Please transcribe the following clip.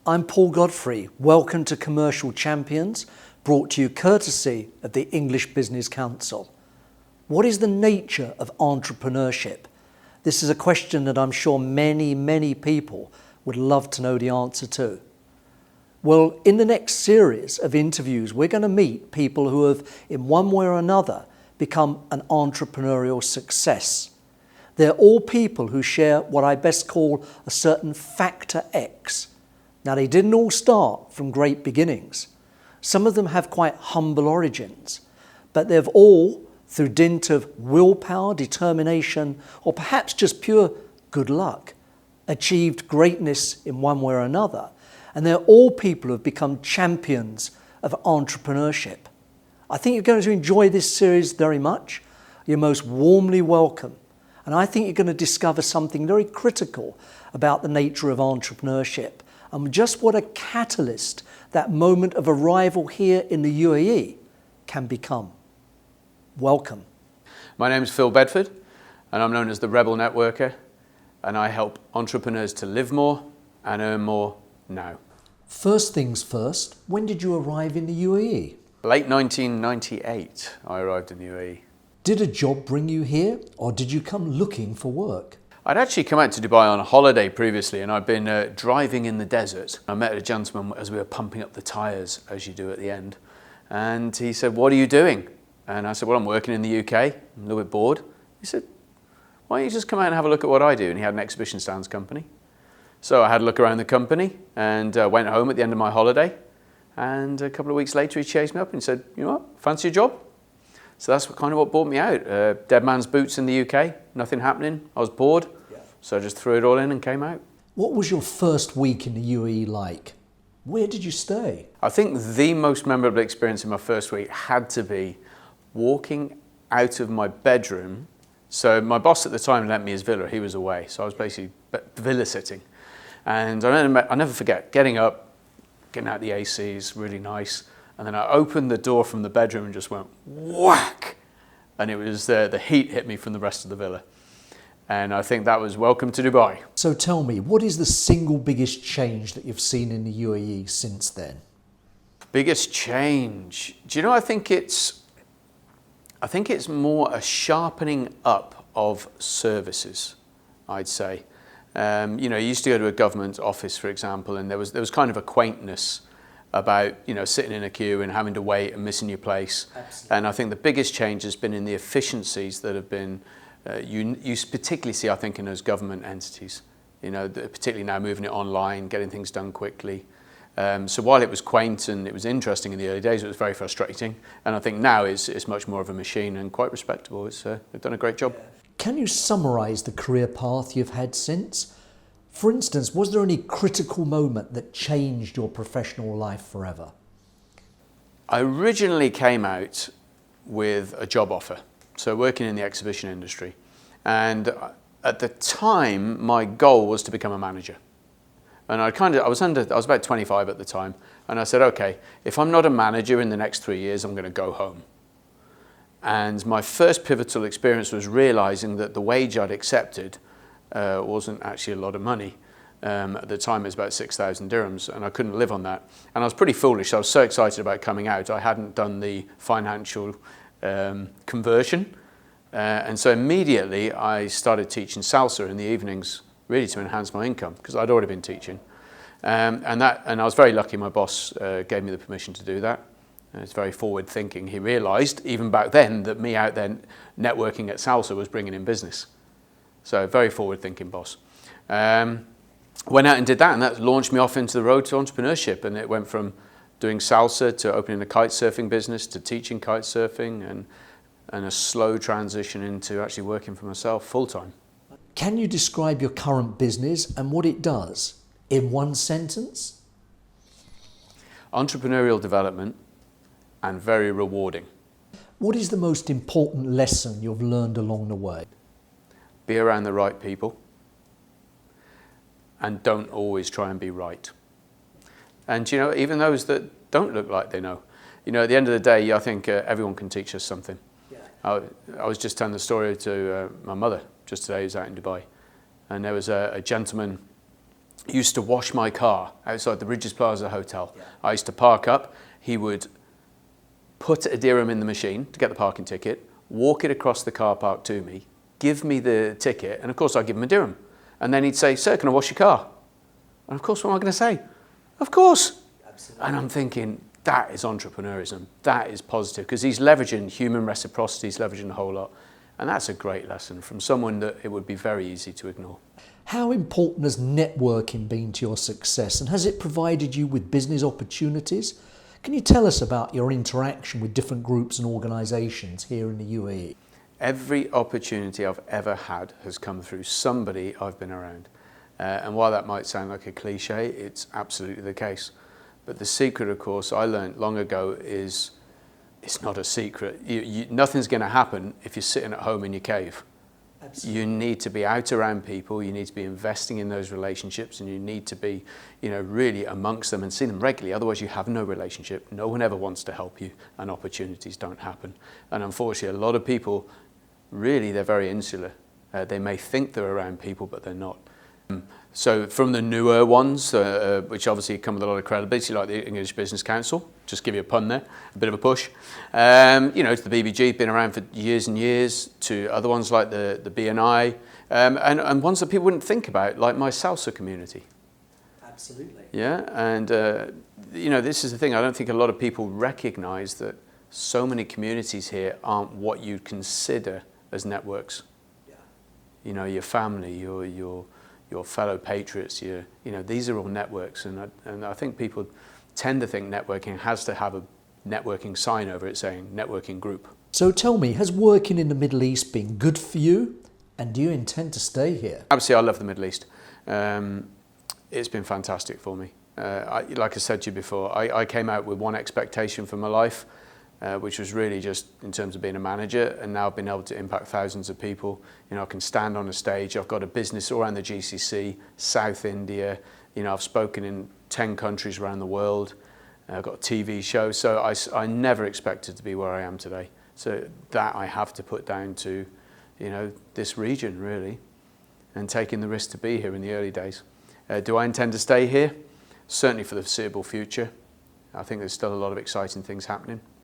I'm Paul Godfrey. Welcome to Commercial Champions, brought to you courtesy of the English Business Council. What is the nature of entrepreneurship? This is a question that I'm sure many people would love to know the answer to. Well, in the next series of interviews, we're going to meet people who have, in one way or another, become an entrepreneurial success. They're all people who share what I best call a certain factor X. Now, they didn't all start from great beginnings. Some of them have quite humble origins, but they've all, through dint of willpower, determination, or perhaps just pure good luck, achieved greatness in one way or another. And they're all people who have become champions of entrepreneurship. I think you're going to enjoy this series very much. You're most warmly welcome. And I think you're going to discover something very critical about the nature of entrepreneurship and just what a catalyst that moment of arrival here in the UAE can become. Welcome. My name is Phil Bedford, and I'm known as the Rebel Networker, and I help entrepreneurs to live more and earn more now. First things first, when did you arrive in the UAE? Late 1998, I arrived in the UAE. Did a job bring you here, or did you come looking for work? I'd actually come out to Dubai on a holiday previously, and I'd been driving in the desert. I met a gentleman as we were pumping up the tyres, as you do at the end, and he said, "What are you doing?" And I said, "Well, I'm working in the UK. I'm a little bit bored." He said, "Why don't you just come out and have a look at what I do?" And he had an exhibition stands company. So I had a look around the company and went home at the end of my holiday. And a couple of weeks later, he chased me up and said, "You know what, fancy a job?" So that's kind of what brought me out. Dead man's boots in the UK, nothing happening. I was bored, so I just threw it all in and came out. What was your first week in the UAE like? Where did you stay? I think the most memorable experience in my first week had to be walking out of my bedroom. So my boss at the time lent me his villa, he was away, so I was basically villa sitting. And I'll never forget getting up, getting out the ACs, really nice. And then I opened the door from the bedroom and just went whack. And it was the heat hit me from the rest of the villa. And I think that was welcome to Dubai. So tell me, what is the single biggest change that you've seen in the UAE since then? Biggest change? Do you know, I think it's more a sharpening up of services, I'd say. You used to go to a government office, for example, and there was kind of a quaintness about, sitting in a queue and having to wait and missing your place. Absolutely. And I think the biggest change has been in the efficiencies that have been, you particularly see, I think, in those government entities, particularly now moving it online, getting things done quickly. So while it was quaint and it was interesting in the early days, it was very frustrating. And I think now it's much more of a machine and quite respectable. They've done a great job. Can you summarise the career path you've had since? For instance, was there any critical moment that changed your professional life forever? I originally came out with a job offer, so working in the exhibition industry. And at the time, my goal was to become a manager. And I was about 25 at the time, and I said, okay, if I'm not a manager in the next 3 years, I'm going to go home. And my first pivotal experience was realizing that the wage I'd accepted wasn't actually a lot of money. At the time, it was about 6,000 dirhams, and I couldn't live on that. And I was pretty foolish. I was so excited about coming out. I hadn't done the financial conversion. And so immediately, I started teaching salsa in the evenings, really to enhance my income, because I'd already been teaching. And I was very lucky my boss gave me the permission to do that. And it's very forward thinking. He realized, even back then, that me out there networking at salsa was bringing in business. So very forward thinking boss. Went out and did that, and that launched me off into the road to entrepreneurship. And it went from doing salsa to opening a kite surfing business to teaching kite surfing, and a slow transition into actually working for myself full time. Can you describe your current business and what it does in one sentence? Entrepreneurial development and very rewarding. What is the most important lesson you've learned along the way? Be around the right people and don't always try and be right. And even those that don't look like they know. At the end of the day, I think everyone can teach us something. Yeah. I was just telling the story to my mother just today, who's out in Dubai. And there was a gentleman used to wash my car outside the Regis Plaza Hotel. Yeah. I used to park up. He would put a dirham in the machine to get the parking ticket, walk it across the car park to me, give me the ticket, and of course I'd give him a dirham. And then he'd say, "Sir, can I wash your car?" And of course, what am I going to say? Of course. Absolutely. And I'm thinking, that is entrepreneurism. That is positive, because he's leveraging human reciprocity, he's leveraging a whole lot. And that's a great lesson from someone that it would be very easy to ignore. How important has networking been to your success, and has it provided you with business opportunities? Can you tell us about your interaction with different groups and organisations here in the UAE? Every opportunity I've ever had has come through somebody I've been around. And while that might sound like a cliche, it's absolutely the case. But the secret, of course, I learned long ago is it's not a secret. Nothing's going to happen if you're sitting at home in your cave. Absolutely. You need to be out around people, you need to be investing in those relationships, and you need to be, really amongst them and see them regularly. Otherwise you have no relationship. No one ever wants to help you, and opportunities don't happen. And unfortunately, a lot of people, really, they're very insular. They may think they're around people, but they're not. So from the newer ones, which obviously come with a lot of credibility, like the English Business Council, just give you a pun there, a bit of a push. To the BBG, been around for years and years, to other ones like the BNI, and ones that people wouldn't think about, like my salsa community. Absolutely. Yeah, and this is the thing, I don't think a lot of people recognise that so many communities here aren't what you'd consider as networks. Yeah. Your family, your fellow patriots, these are all networks, and I think people tend to think networking has to have a networking sign over it saying networking group. So tell me, has working in the Middle East been good for you, and do you intend to stay here? Obviously, I love the Middle East. It's been fantastic for me. Like I said to you before, I came out with one expectation for my life, which was really just in terms of being a manager, and now I've been able to impact thousands of people. I can stand on a stage. I've got a business all around the GCC, South India. I've spoken in 10 countries around the world. I've got a TV show. So I never expected to be where I am today. So that I have to put down to, this region really, and taking the risk to be here in the early days. Do I intend to stay here? Certainly for the foreseeable future. I think there's still a lot of exciting things happening.